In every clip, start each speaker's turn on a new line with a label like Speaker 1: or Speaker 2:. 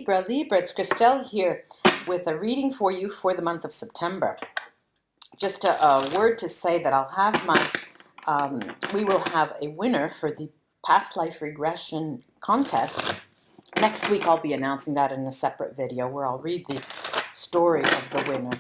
Speaker 1: Libra, it's Christelle here with a reading for you for the month of September. Just a word to say that I'll have my, we will have a winner for the past life regression contest. Next week I'll be announcing that in a separate video where I'll read the story of the winner.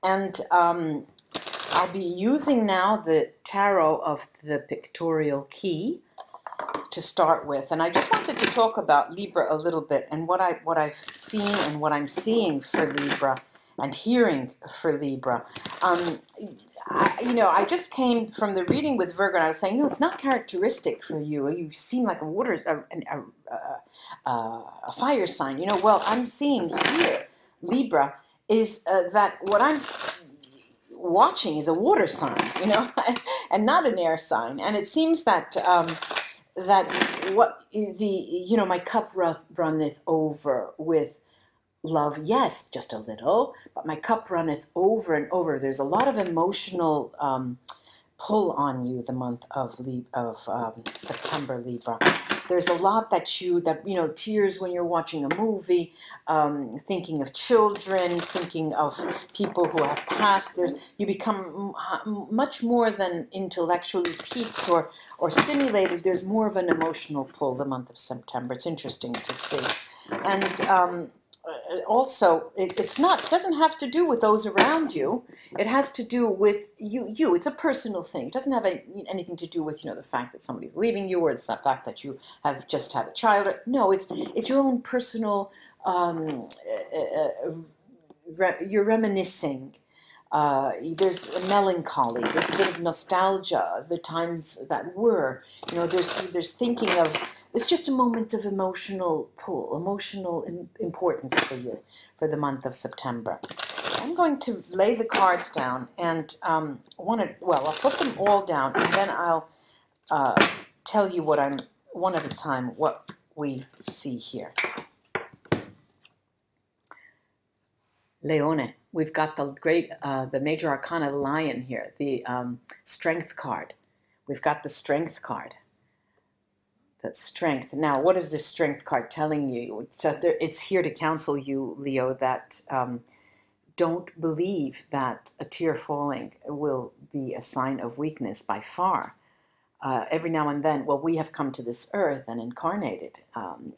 Speaker 1: And I'll be using now the tarot of the pictorial key to start with, and I just wanted to talk about Libra a little bit and what I've seen and what I'm seeing for Libra and hearing for Libra. I just came from the reading with Virgo, and I was saying, it's not characteristic for you. You seem like a fire sign. Well, I'm seeing here Libra is that what I'm watching is a water sign, and not an air sign, and it seems that. My cup runneth over with love. Yes, just a little, but my cup runneth over and over. There's a lot of emotional pull on you the month of September, Libra. There's a lot that tears when you're watching a movie, thinking of children, thinking of people who have passed. You become much more than intellectually piqued or stimulated. There's more of an emotional pull the month of September. It's interesting to see. And also, it doesn't have to do with those around you. It has to do with you. It's a personal thing. It doesn't have anything to do with, the fact that somebody's leaving you, or it's the fact that you have just had a child. No, it's your own personal, you're reminiscing. There's a melancholy, there's a bit of nostalgia, the times that were, there's thinking of, it's just a moment of emotional pull, emotional importance for you for the month of September. I'm going to lay the cards down and I'll put them all down, and then I'll tell you one at a time, what we see here. Leone. We've got the great, the major arcana lion here, the strength card. We've got the strength card. That's strength. Now, what is this strength card telling you? It's here to counsel you, Leo, that don't believe that a tear falling will be a sign of weakness by far. Every now and then, we have come to this earth and incarnated.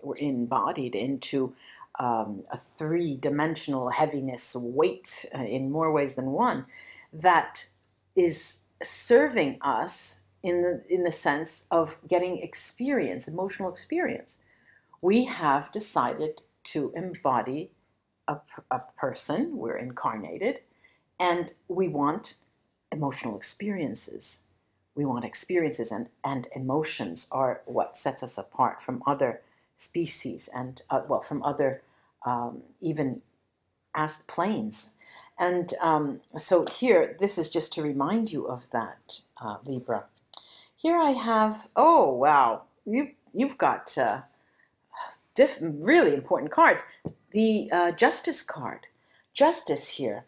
Speaker 1: We're embodied into a three-dimensional heaviness, weight in more ways than one, that is serving us in the sense of getting experience, emotional experience. We have decided to embody a person, we're incarnated, and we want emotional experiences. We want experiences, and emotions are what sets us apart from other species and, from other even planes. And so here, this is just to remind you of that, Libra. Here I have, oh wow, you've got really important cards. The Justice card. Justice here,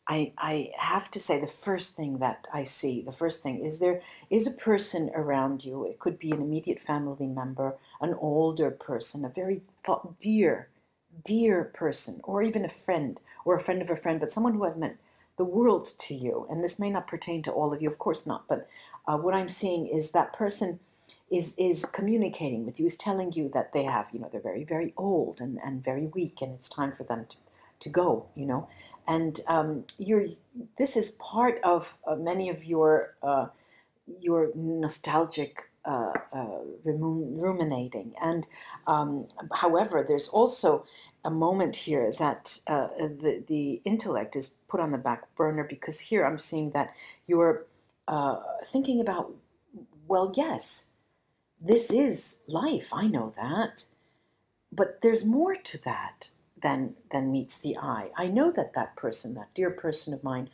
Speaker 1: I have to say the first thing that I see, the first thing is there is a person around you. It could be an immediate family member, an older person, a very dear person, or even a friend, or a friend of a friend, but someone who has meant the world to you. And this may not pertain to all of you, of course not, but what I'm seeing is that person is communicating with you, is telling you that they have, they're very, very old and very weak, and it's time for them to go, and this is part of many of your nostalgic ruminating, and however, there's also a moment here that the intellect is put on the back burner, because here I'm seeing that you're thinking about, well, yes, this is life, I know that, but there's more to that than meets the eye. I know that person, that dear person of mine,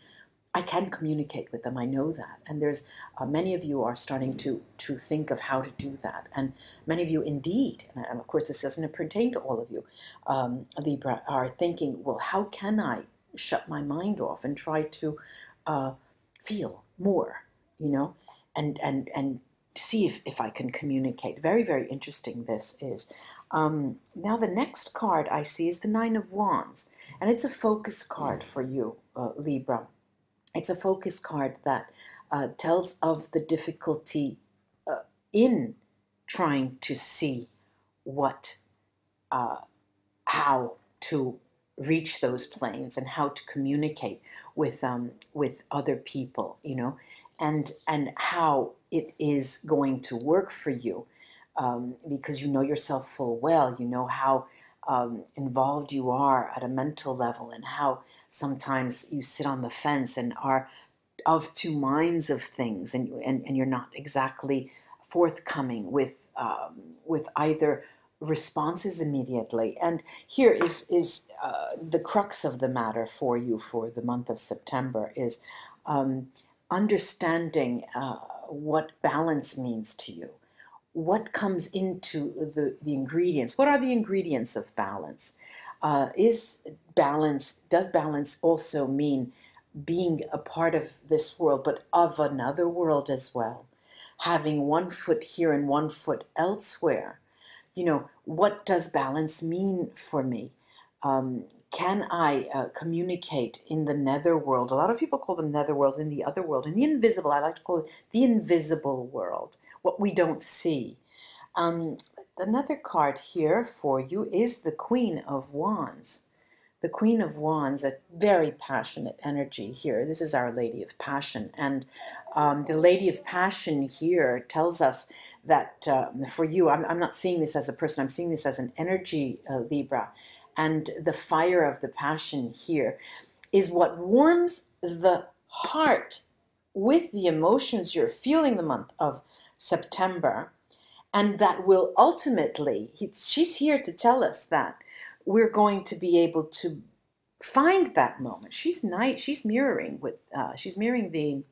Speaker 1: I can communicate with them. I know that. And there's many of you are starting to think of how to do that. And many of you indeed, and of course this doesn't pertain to all of you, Libra, are thinking, well, how can I shut my mind off and try to feel more, and see if I can communicate. Very, very interesting this is. Now the next card I see is the Nine of Wands, and it's a focus card for you, Libra. It's a focus card that tells of the difficulty in trying to see what, how to reach those planes and how to communicate with other people, you know, and how it is going to work for you, because you know yourself full well. You know how involved you are at a mental level, and how sometimes you sit on the fence and are of two minds of things, and you're not exactly forthcoming with either responses immediately. And here is the crux of the matter for you for the month of September is understanding what balance means to you. What comes into the ingredients? What are the ingredients of balance? Does balance also mean being a part of this world, but of another world as well? Having one foot here and one foot elsewhere. You know, what does balance mean for me? Can I communicate in the netherworld? A lot of people call them netherworlds, in the other world. In the invisible, I like to call it the invisible world, what we don't see. Another card here for you is the Queen of Wands. The Queen of Wands, a very passionate energy here. This is Our Lady of Passion. And the Lady of Passion here tells us that for you, I'm not seeing this as a person, I'm seeing this as an energy, Libra. And the fire of the passion here is what warms the heart with the emotions you're feeling the month of September. And that will ultimately, she's here to tell us that we're going to be able to find that moment. She's mirroring with she's mirroring the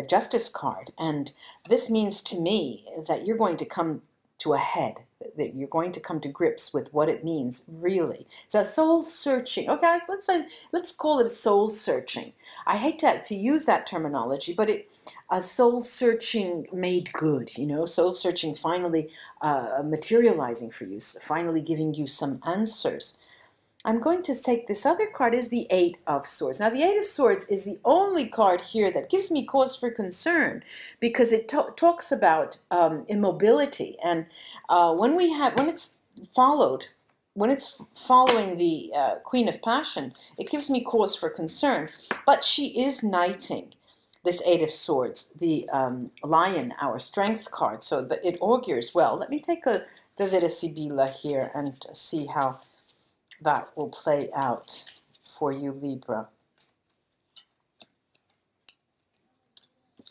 Speaker 1: Justice card, and this means to me that you're going to come to a head, that you're going to come to grips with what it means really. It's a soul searching. Okay, let's call it a soul searching. I hate to use that terminology, but a soul searching made good, you know, soul searching finally materializing for you, finally giving you some answers. I'm going to take this other card, is the Eight of Swords. Now, the Eight of Swords is the only card here that gives me cause for concern, because it talks about immobility. And when it's following the Queen of Passion, it gives me cause for concern. But she is knighting this Eight of Swords, the Lion, our Strength card, so that it augurs well. Let me take the Vera Sibilla here and see how that will play out for you, Libra.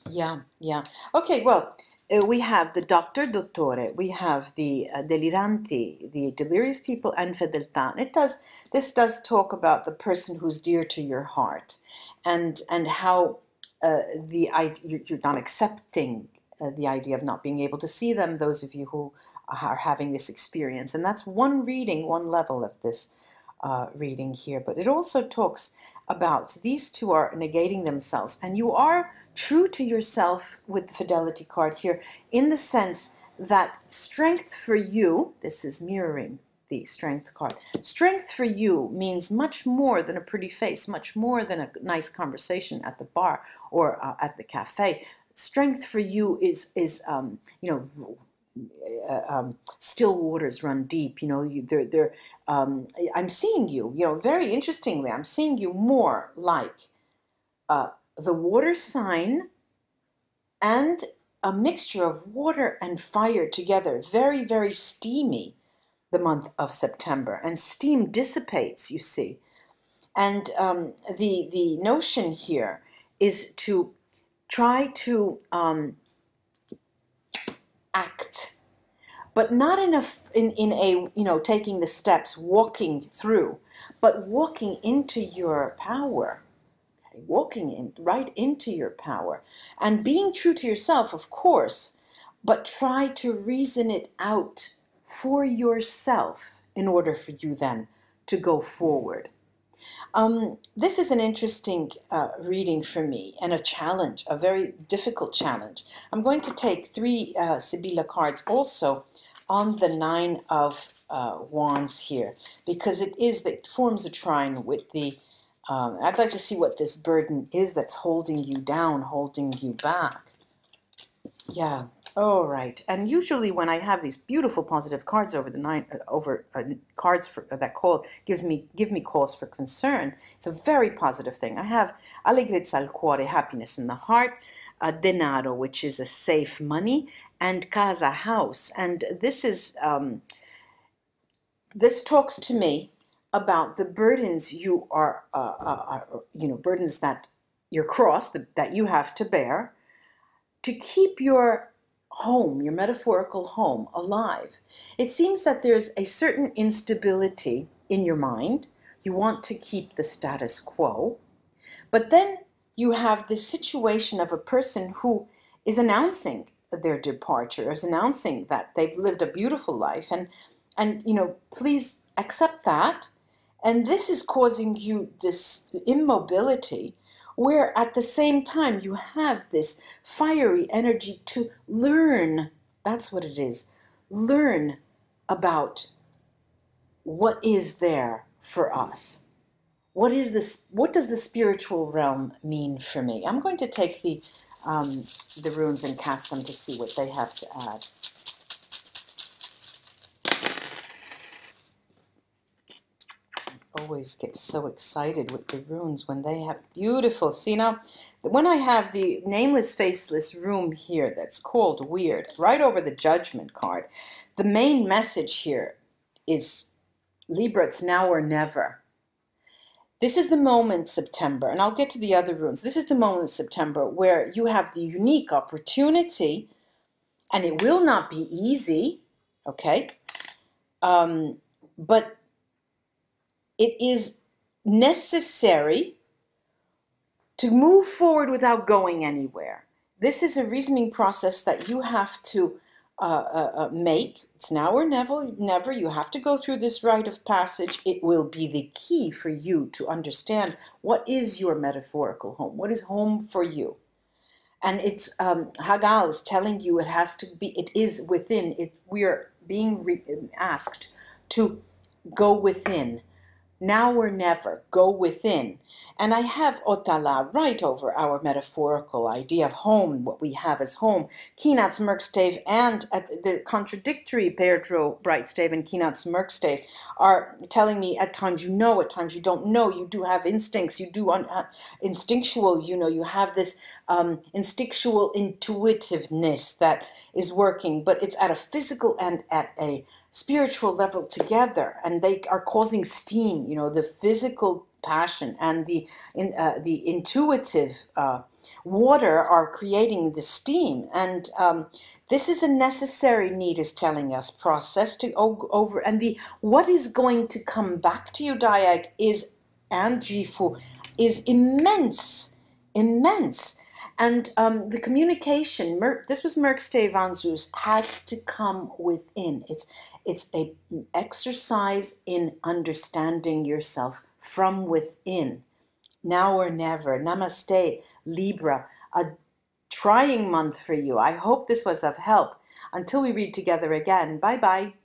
Speaker 1: Yeah. Okay, well, we have the Dottore, we have the Deliranti, the delirious people, and Fedeltà. This does talk about the person who's dear to your heart, and how you're not accepting the idea of not being able to see them, those of you who are having this experience. And that's one reading, one level of this reading here. But it also talks about these two are negating themselves, and you are true to yourself with the Fidelity card here, in the sense that strength for you, this is mirroring the Strength card, strength for you means much more than a pretty face, much more than a nice conversation at the bar or at the cafe. Strength for you is you know, still waters run deep. You know, I'm seeing you, you know, very interestingly, I'm seeing you more like the water sign and a mixture of water and fire together, very, very steamy, the month of September. And steam dissipates, you see. And the notion here is to try to act, but not in a you know, taking the steps, walking through, but walking into your power, okay? Walking right into your power, and being true to yourself, of course, but try to reason it out for yourself in order for you then to go forward. This is an interesting reading for me, and a challenge, a very difficult challenge. I'm going to take three Sibilla cards also on the Nine of Wands here, because it forms a trine with the, I'd like to see what this burden is that's holding you down, holding you back. Yeah. All right. And usually when I have these beautiful positive cards over the cards that give me cause for concern, it's a very positive thing. I have allegrezza al cuore, happiness in the heart, denaro, which is a safe money, and casa, house. And this is this talks to me about the burdens you are burdens that your cross that you have to bear to keep your home, your metaphorical home, alive. It seems that there's a certain instability in your mind. You want to keep the status quo, but then you have this situation of a person who is announcing their departure, is announcing that they've lived a beautiful life, and please accept that. And this is causing you this immobility, where at the same time you have this fiery energy to learn. That's what it is. Learn about what is there for us. What is this? What does the spiritual realm mean for me? I'm going to take the runes and cast them to see what they have to add. Always get so excited with the runes when they have beautiful. See, now when I have the nameless faceless rune here that's called weird right over the judgment card, the main message here is Libra, it's now or never. This is the moment, September, and I'll get to the other runes. This is the moment, September, where you have the unique opportunity, and it will not be easy, okay, but it is necessary to move forward without going anywhere. This is a reasoning process that you have to make. It's now or never. You have to go through this rite of passage. It will be the key for you to understand what is your metaphorical home. What is home for you? And it's Hagal is telling you it has to be. It is within. We are being asked to go within. Now or never, go within. And I have Otala right over our metaphorical idea of home, what we have as home. Keenat's Merkstave and the contradictory Pedro Brightstave and Keenat's Merkstave are telling me at times you know, at times you don't know. You do have instincts, you do instinctual, you have this instinctual intuitiveness that is working, but it's at a physical and at a spiritual level together, and they are causing steam. The physical passion and the intuitive water are creating the steam, and this is a necessary need, is telling us, process to over, and what is going to come back to you, Dayak, and Jifu, is immense. And the communication, this was Merkstave Anzus, has to come within. It's an exercise in understanding yourself from within. Now or never. Namaste, Libra. A trying month for you. I hope this was of help. Until we read together again, bye-bye.